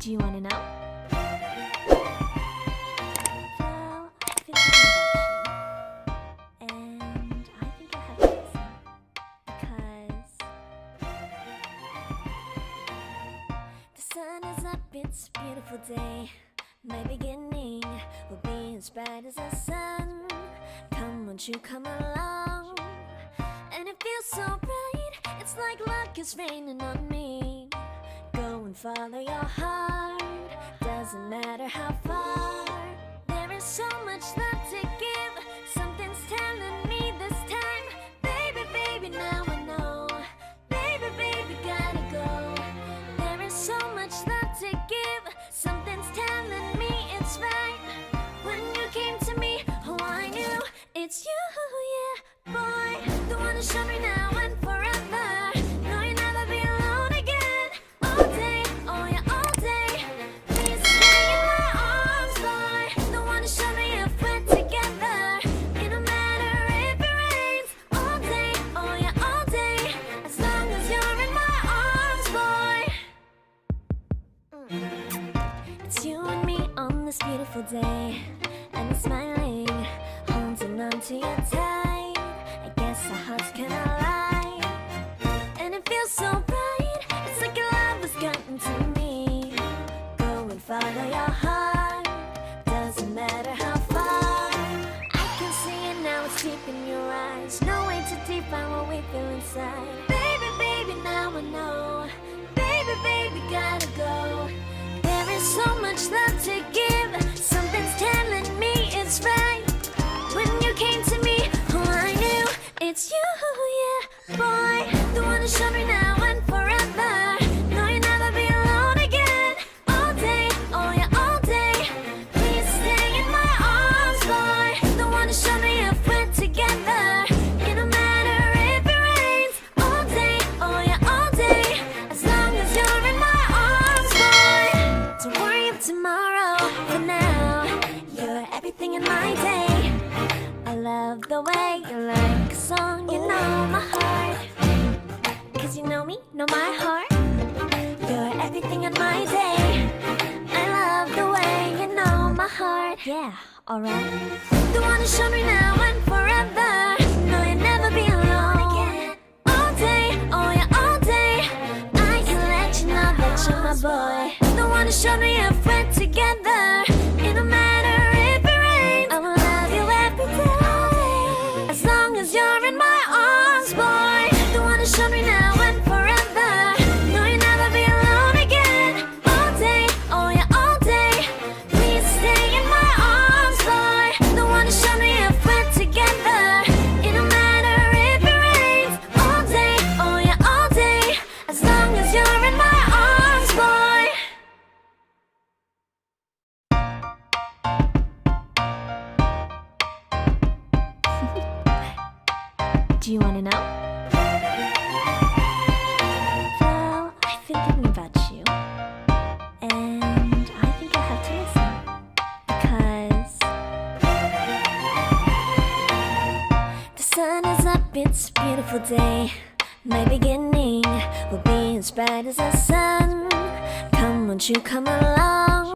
Do you want to know? Well, I've been thinking about you, and I think I have to listen, because the sun is up, it's a beautiful day. My beginning will be as bright as the sun. Come, won't you come along? And it feels so bright, it's like luck is raining on me. Go and follow your heart, doesn't matter how far. There is so much love to give, something's telling me this time. Baby, baby, now I know. Baby, baby, gotta go. There is so much love to give, something's telling me it's right. When you came to me, oh, I knew it's you, yeah, boy. The one to show me now and forever. No, you'll never be alone again. All day, oh yeah, all day. Please stay in my arms, boy. The one to show me if we're together. It don't matter if it rains. All day, oh yeah, all day. As long as you're in my arms, boy. It's you and me on this beautiful day, and you're smiling, holding on to your tight. I guess our hearts can align, and it feels so bright. It's like your love has gotten to me. Go and follow your heart, doesn't matter how far. I can see it now, it's deep in your eyes. No way to define what we feel inside. Baby, baby, now I know. Baby, baby, gotta go. There is so much love to give, something's telling me it's right. When you came to me, oh, I knew it's you, yeah, boy. The one to show me now and forever. No, you'll never be alone again. All day, oh yeah, all day. Please stay in my arms, boy. The one to show me if we're together. It don't matter if it rains. All day, oh yeah, all day. As long as you're in my arms, boy. Don't worry of tomorrow, for now you're everything in my day. I love the way you like a song, you know my heart. Cause you know me, know my heart. You're everything in my day. I love the way you know my heart. Yeah, alright. The one to show me now and forever. No, you'll never be alone again. All day, oh yeah, all day. I can let you know that you're my boy. The one to show me if we're together. It don't matter if it rains. I will love you every day. As long as you're in my arms, boy. The one to show me now and forever. No, you'll never be alone again. All day, oh yeah, all day. Please stay in my arms, boy. The one to show me if we're together. It don't matter if it rains. All day, oh yeah, all day. As long as you're in my arms, boy. Do you want to know? Well, I've been thinking about you, and I think I have to listen, because the sun is up, it's a beautiful day. My beginning will be as bright as the sun. Come, won't you come along?